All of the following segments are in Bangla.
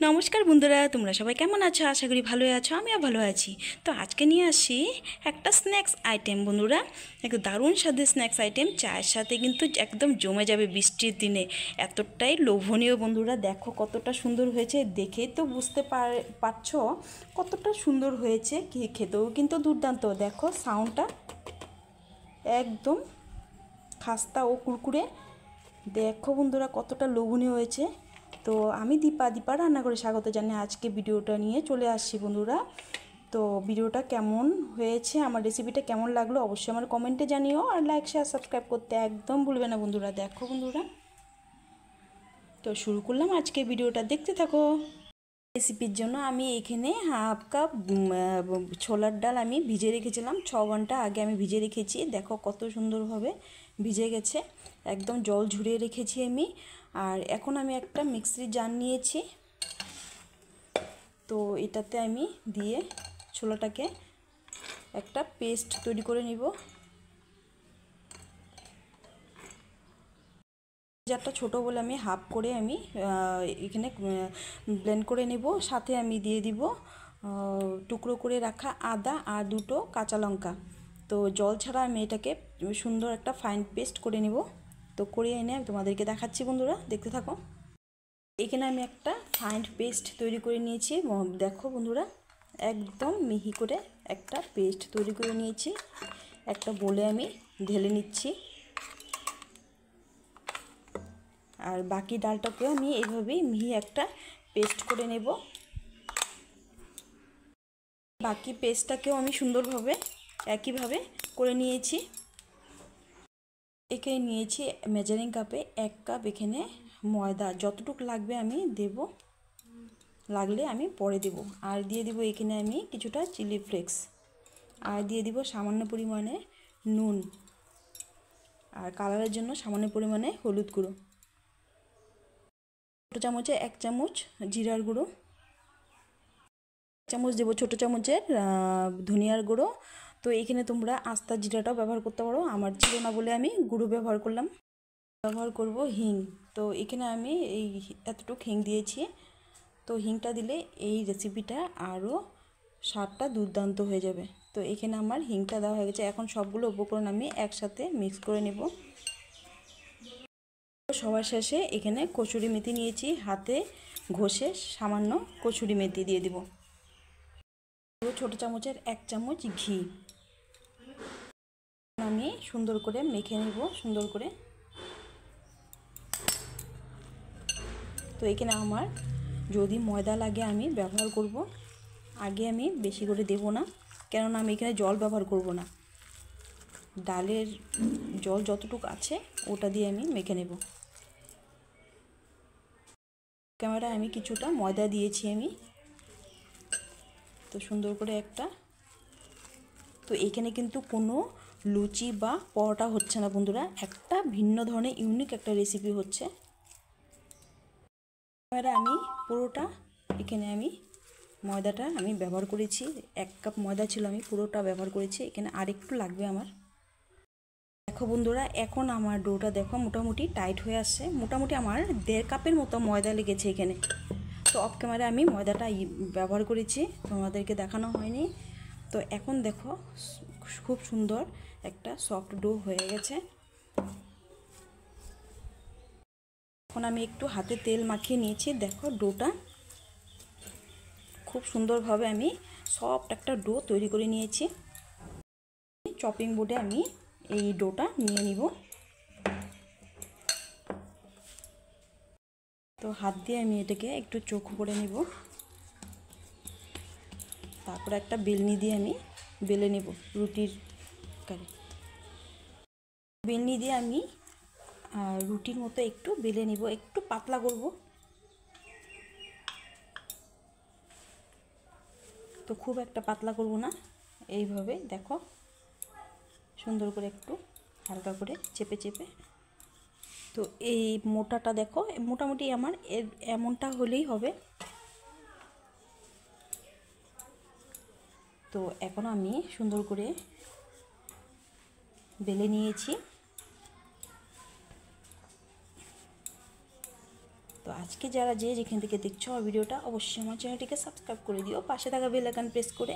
নমস্কার বন্ধুরা, তোমরা সবাই কেমন আছো? আশা করি ভালোই আছো। আমিও ভালো আছি। তো আজকে নিয়ে আসি একটা স্ন্যাক্স আইটেম বন্ধুরা, একটু দারুণ স্বাদের স্ন্যাক্স আইটেম। চায়ের সাথে কিন্তু একদম জমে যাবে বৃষ্টির দিনে। এতটাই লোভনীয় বন্ধুরা, দেখো কতটা সুন্দর হয়েছে। দেখেই তো বুঝতে পারছো কতটা সুন্দর হয়েছে। খেতেও কিন্তু দুর্দান্ত। দেখো সাউন্ডটা একদম খাস্তা ও কুরকুরে। দেখো বন্ধুরা কতটা লোভনীয় হয়েছে। তো আমি দীপা রান্না করে স্বাগত জানিয়ে আজকে ভিডিওটা নিয়ে চলে আসছি বন্ধুরা। তো ভিডিওটা কেমন হয়েছে, আমার রেসিপিটা কেমন লাগলো অবশ্যই আমার কমেন্টে জানিও। আর লাইক শেয়ার সাবস্ক্রাইব করতে একদম ভুলবে না বন্ধুরা। দেখো বন্ধুরা, তো শুরু করলাম আজকে ভিডিওটা, দেখতে থাকো। রেসিপির জন্য আমি এখানে হাফ কাপ ছোলার ডাল আমি ভিজে রেখেছিলাম। 6 ঘন্টা আগে আমি ভিজে রেখেছি। দেখো কত সুন্দরভাবে ভিজে গেছে, একদম জল ঝরিয়ে রেখেছি আমি। আর এখন আমি একটা মিক্সির জার নিয়েছি। তো এটাতে আমি দিয়ে ছোলাটাকে একটা পেস্ট তৈরি করে নিব। জারটা ছোটো বলে আমি হাফ করে আমি এখানে ব্লেন্ড করে নেব। সাথে আমি দিয়ে দিব টুকরো করে রাখা আদা আর 2টো কাঁচা লঙ্কা। তো জল ছাড়া আমি এটাকে সুন্দর একটা ফাইন পেস্ট করে নেব। তো করে এনে আমি তোমাদেরকে দেখাচ্ছি বন্ধুরা, দেখতে থাকো। এখানে আমি একটা ফাইন পেস্ট তৈরি করে নিয়েছি। দেখো বন্ধুরা, একদম মিহি করে একটা পেস্ট তৈরি করে নিয়েছি। একটা বলে আমি ঢেলে নিচ্ছি। আর বাকি ডালটাকেও আমি এইভাবেই মিহি একটা পেস্ট করে নেব। বাকি পেস্টটাকেও আমি সুন্দরভাবে একইভাবে করে নিয়েছি। এখানে নিয়েছি মেজারিং কাপে 1 কাপ এখানে ময়দা। যতটুকু লাগবে আমি দেব, লাগলে আমি পরে দেব। আর দিয়ে দিব এখানে আমি কিছুটা চিলি ফ্লেক্স। আর দিয়ে দিব সামান্য পরিমাণে নুন। আর কালারের জন্য সামান্য পরিমাণে হলুদ গুঁড়ো। ছোটো চামচে 1 চামচ জিরার গুঁড়ো, 1 চামচ দেবো ছোটো চামচের ধনিয়ার গুঁড়ো। তো এখানে তোমরা আস্তা জিরাটাও ব্যবহার করতে পারো, আমার ছিল না বলে আমি গুঁড়ো ব্যবহার করলাম। ব্যবহার করব হিং। তো এখানে আমি এই এতটুকু হিং দিয়েছি। তো হিংটা দিলে এই রেসিপিটা আরও স্বাদটা দুর্দান্ত হয়ে যাবে। তো এখানে আমার হিংটা দেওয়া হয়ে গেছে। এখন সবগুলো উপকরণ আমি একসাথে মিক্স করে নেব। সবার শেষে এখানে কসুরি মেথি নিয়েছি, হাতে ঘষে সামান্য কসুরি মেথি দিয়ে দিব। ছোটো চামচের 1 চামচ ঘি আমি সুন্দর করে মেখে নেব সুন্দর করে। তো এখানে আমার যদি ময়দা লাগে আমি ব্যবহার করব। আগে আমি বেশি করে দেব না, কেননা আমি এখানে জল ব্যবহার করব না। ডালের জল যতটুকু আছে ওটা দিয়ে আমি মেখে নেব। ক্যামেরায় আমি কিছুটা ময়দা দিয়েছি আমি। তো সুন্দর করে একটা, তো এখানে কিন্তু কোনো লুচি বা পরোটা হচ্ছে না বন্ধুরা, একটা ভিন্ন ধরনের ইউনিক একটা রেসিপি হচ্ছে। এবারে আমি পুরোটা এখানে আমি ময়দাটা আমি ব্যবহার করেছি। 1 কাপ ময়দা ছিল, আমি পুরোটা ব্যবহার করেছি। এখানে আরেকটু লাগবে আমার। দেখো বন্ধুরা, এখন আমার ডোটা দেখো মোটামুটি টাইট হয়ে আসছে। মোটামুটি আমার 1.5 কাপের মতো ময়দা লেগেছে এখানে। তো অফ ক্যামেরায় আমি ময়দাটা ব্যবহার করেছি, তোমাদেরকে দেখানো হয়নি। তো এখন দেখো খুব সুন্দর একটা সফট ডো হয়ে গেছে। এখন আমি একটু হাতে তেল মাখিয়ে নিয়েছি। দেখো ডোটা খুব সুন্দরভাবে আমি সফট একটা ডো তৈরি করে নিয়েছি। চপিং বোর্ডে আমি এই ডোটা নিয়ে নিব। তো হাত দিয়ে আমি এটাকে একটু চোখো করে নিব। তারপর একটা বেলনি দিয়ে আমি বেলে নেব রুটির কারি। বেলনি দিয়ে আমি রুটির মতো একটু বেলে নিব, একটু পাতলা করব। তো খুব একটা পাতলা করব না, এইভাবে দেখো সুন্দর করে একটু হালকা করে চেপে চেপে। তো এই মোটাটা দেখো মোটামুটি আমার এমনটা হলেই হবে। তো এখন আমি সুন্দর করে বেলে নিয়েছি। তো আজকে যারা যেখান থেকে দেখছো আমার ভিডিওটা, অবশ্যই আমার চ্যানেলটিকে সাবস্ক্রাইব করে দিও, পাশে থাকা বেল আইকন প্রেস করে।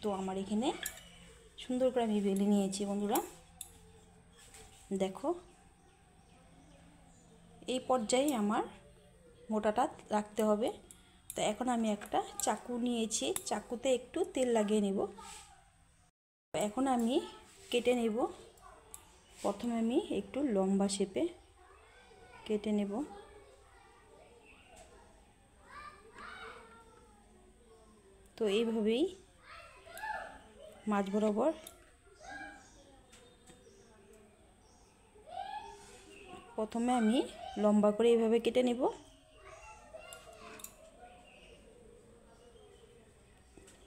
তো আমার এখানে সুন্দর করে আমি বেলে নিয়েছি বন্ধুরা, দেখো এই পর্যায়ে আমার মোটাটা রাখতে হবে। তো এখন আমি একটা চাকু নিয়েছি, চাকুতে একটু তেল লাগিয়ে নেব। এখন আমি কেটে নেব। প্রথমে আমি একটু লম্বা শেপে কেটে নেব। তো এইভাবেই মাঝ বরাবর প্রথমে আমি লম্বা করে এইভাবে কেটে নেব।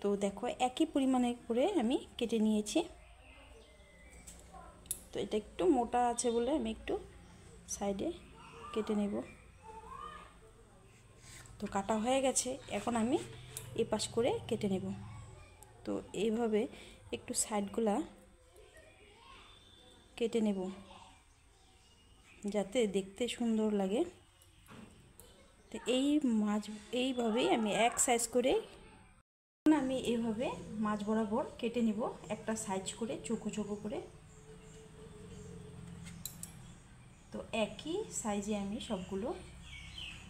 তো দেখো একই পরিমাণে করে আমি কেটে নিয়েছি। তো এটা একটু মোটা আছে বলে আমি একটু সাইডে কেটে নেব। তো কাটা হয়ে গেছে, এখন আমি এই পাশ করে কেটে নেব। তো এইভাবে একটু সাইডগুলা কেটে নেব যাতে দেখতে সুন্দর লাগে। তো এইভাবেই আমি এক সাইজ করে আমি এইভাবে মাঝ বরাবর কেটে নেব, একটা সাইজ করে চৌকো চৌকো করে। তো একই সাইজে আমি সবগুলো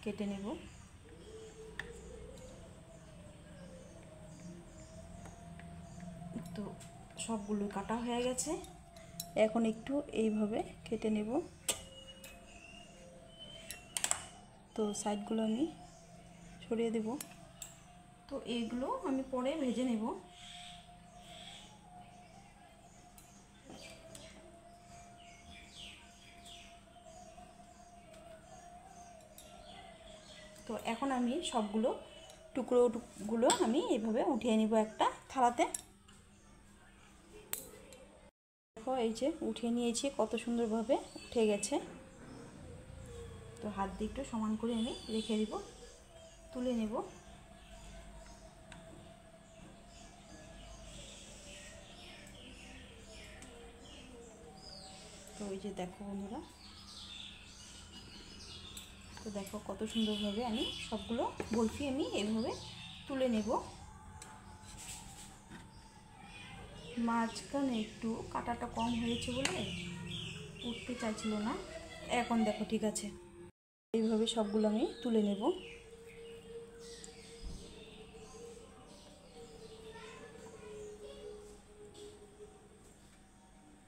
কেটে নেব। তো সবগুলো কাটা হয়ে গেছে, এখন একটু এইভাবে কেটে নেব। তো সাইডগুলো আমি সরিয়ে দেব। তো এইগুলো আমি পরে ভেজে নেব। তো এখন আমি সবগুলো টুকরোগুলো আমি এইভাবে উঠিয়ে নিব একটা থালাতে। দেখো এই যে উঠিয়ে নিয়েছি, কত সুন্দরভাবে উঠে গেছে। তো হাত দিয়ে একটু সমান করে আমি রেখে দিব, তুলে নেব। তো এই যে দেখো বন্ধুরা, তো দেখো কত সুন্দরভাবে আমি সবগুলো বরফি আমি এইভাবে তুলে নেব। মাঝখানে একটু কাটাটা কম হয়েছে বলে উঠতে চাইছিল না, এখন দেখো ঠিক আছে। এইভাবে সবগুলো আমি তুলে নেব।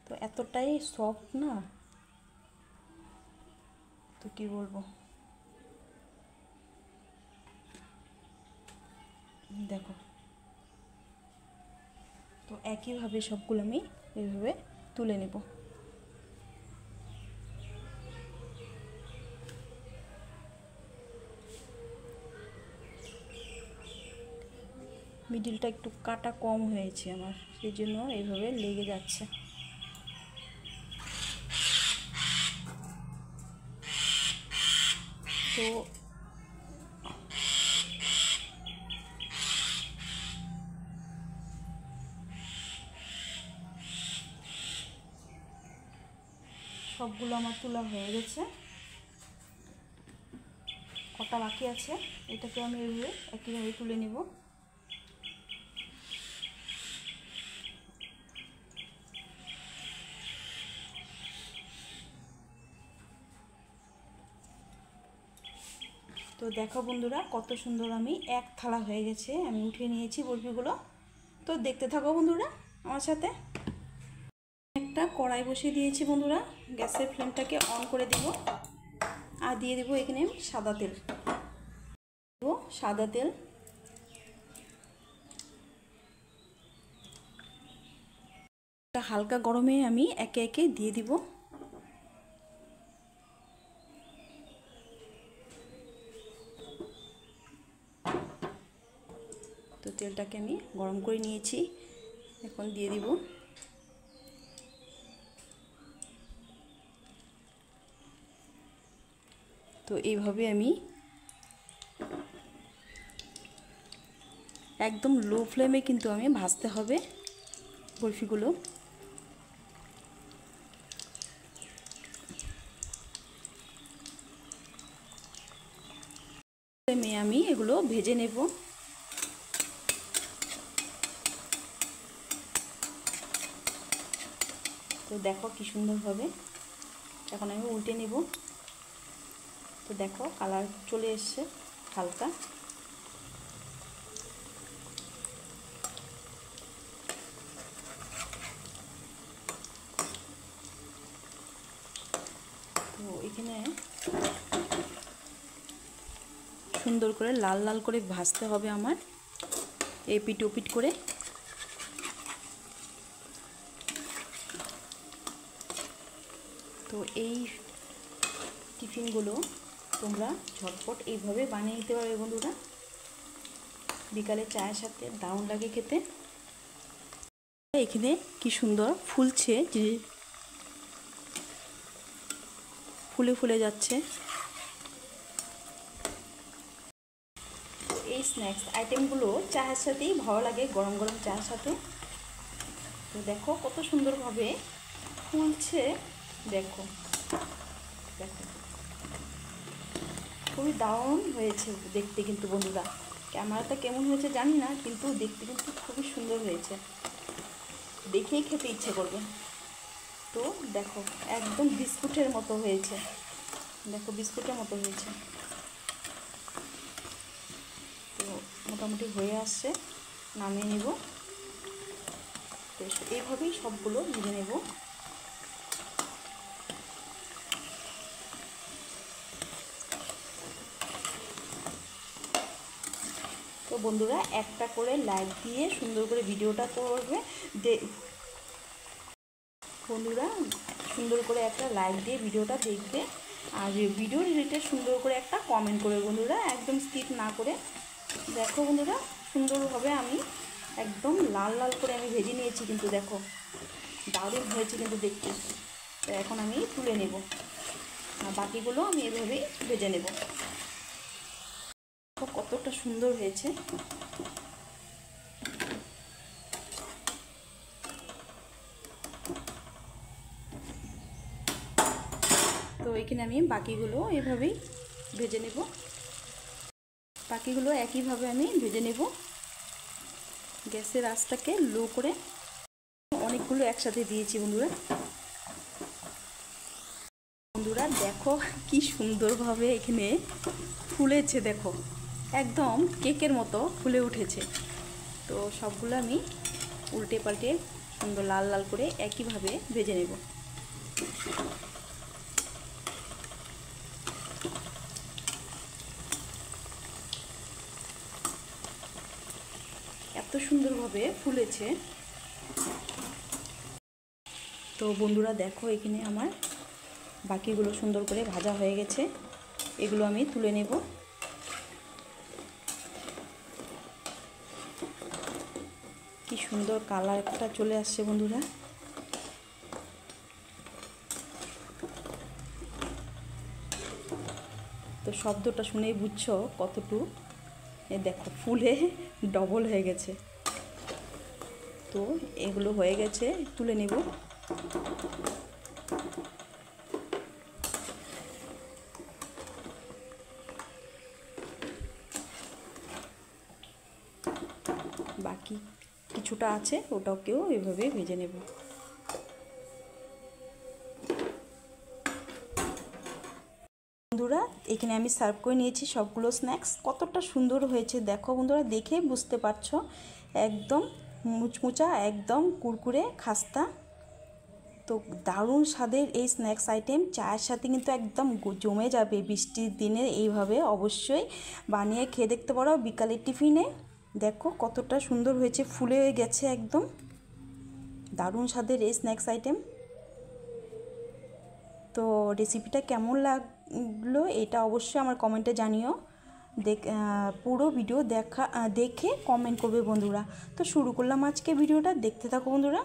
তো এতটাই সফট না, তো কি বলবো, দেখো। তো একইভাবে সবগুলো আমি এইভাবে তুলে নেব। মিডিলটা একটু কাটা কম হয়েছে আমার, সেই জন্য এইভাবে লেগে যাচ্ছে। তো সবগুলো আমার তোলা হয়ে গেছে, কটা বাকি আছে, এটাকে আমি এইভাবে একইভাবে তুলে নেব। তো দেখো বন্ধুরা, কত সুন্দর আমি এক থালা হয়ে গেছে, আমি উঠিয়ে নিয়েছি বরফিগুলো। তো দেখতে থাকো বন্ধুরা আমার সাথে। একটা কড়াই বসিয়ে দিয়েছি বন্ধুরা, গ্যাসের ফ্লেমটাকে অন করে দেব। আর দিয়ে দেবো এখানে সাদা তেল, সাদা তেল। হালকা গরমে আমি একে একে দিয়ে দিব। তো তেলটাকে আমি গরম করে নিয়েছি, এখন দিয়ে দিব। তো এইভাবে আমি একদম লো ফ্লেমে কিন্তু আমি ভাজতে হবে বরফিগুলো। ফ্লেমে আমি এগুলো ভেজে নেব। তো দেখো কি সুন্দরভাবে এখন আমি উল্টে নেব। তো দেখো কালার চলে এসছে হালকা। তো এখানে সুন্দর করে লাল লাল করে ভাজতে হবে আমার, এপিট ওপিট করে। তো এই টিফিনগুলো তোমরা ঝটপট এইভাবে বানিয়ে নিতে পারবে বন্ধুরা। বিকালে চায়ের সাথে দারুণ লাগে খেতে। এখানে কি সুন্দর ফুলছে, যে ফুলে ফুলে যাচ্ছে। এই স্ন্যাক্স আইটেমগুলো চায়ের সাথেই ভালো লাগে, গরম গরম চায়ের সাথে। তো দেখো কত সুন্দরভাবে ফুলছে, দেখো দেখো খুবই দারুণ হয়েছে দেখতে কিন্তু বন্ধুরা। ক্যামেরাটা কেমন হয়েছে জানি না, কিন্তু দেখতে কিন্তু খুবই সুন্দর হয়েছে, দেখেই খেতে ইচ্ছে করবে। তো দেখো একদম বিস্কুটের মতো হয়েছে, দেখো বিস্কুটের মতো হয়েছে। তো মোটামুটি হয়ে আসছে, নামিয়ে নেব। তো এইভাবেই সবগুলো ভেজে নেব। তো বন্ধুরা একটা করে লাইক দিয়ে সুন্দর করে ভিডিওটা করবে, বন্ধুরা সুন্দর করে একটা লাইক দিয়ে ভিডিওটা দেখবে। আর ভিডিও রিলেটেড সুন্দর করে একটা কমেন্ট করবে বন্ধুরা, একদম স্কিপ না করে। দেখো বন্ধুরা সুন্দরভাবে আমি একদম লাল লাল করে আমি ভেজে নিয়েছি, কিন্তু দেখো দারুণ হয়েছে কিন্তু দেখতে। তো এখন আমি তুলে নেব, আর বাকিগুলো আমি এভাবেই ভেজে নেব। কতটা সুন্দর হয়েছে। তো এখানে আমি বাকিগুলো এভাবেই ভেজে নেব, বাকিগুলো একইভাবে আমি ভেজে নেব। গ্যাসের আঁচটাকে লো করে অনেকগুলো একসাথে দিয়েছি বন্ধুরা। বন্ধুরা দেখো কি সুন্দরভাবে এখানে ফুলেছে, দেখো একদম কেকের মতো ফুলে উঠেছে। তো সবগুলো আমি উল্টে পাল্টে সুন্দর লাল লাল করে একইভাবে ভেজে নেব। এত সুন্দরভাবে ফুলেছে। তো বন্ধুরা দেখো এখানে আমার বাকিগুলো সুন্দর করে ভাজা হয়ে গেছে, এগুলো আমি তুলে নেব। কি সুন্দর কালার একটা চলে আসছে বন্ধুরা। তো শব্দটা শুনেই বুঝছো কতটুকু, এ দেখো ফুলে ডবল হয়ে গেছে। তো এগুলো হয়ে গেছে, তুলে নেব। বাকি কিছুটা আছে, ওটাকেও এভাবে ভেজে নেব। বন্ধুরা এখানে আমি সার্ভ করে নিয়েছি সবগুলো স্ন্যাক্স। কতটা সুন্দর হয়েছে দেখো বন্ধুরা, দেখে বুঝতে পারছো একদম মুচমুচা, একদম কুরকুরে খাস্তা। তো দারুণ স্বাদের এই স্ন্যাক্স আইটেম চায়ের সাথে কিন্তু একদম জমে যাবে। বৃষ্টির দিনে এইভাবে অবশ্যই বানিয়ে খেয়ে দেখতে পারো বিকালের টিফিনে। দেখো কতটা সুন্দর হয়েছে, ফুলে গেছে একদম। দারুণ স্বাদের এই স্ন্যাক্স আইটেম। তো রেসিপিটা কেমন লাগলো এটা অবশ্যই আমার কমেন্টে জানিও। পুরো ভিডিও দেখে কমেন্ট করবে বন্ধুরা। তো শুরু করলাম আজকে ভিডিওটা, দেখতে থাকো বন্ধুরা।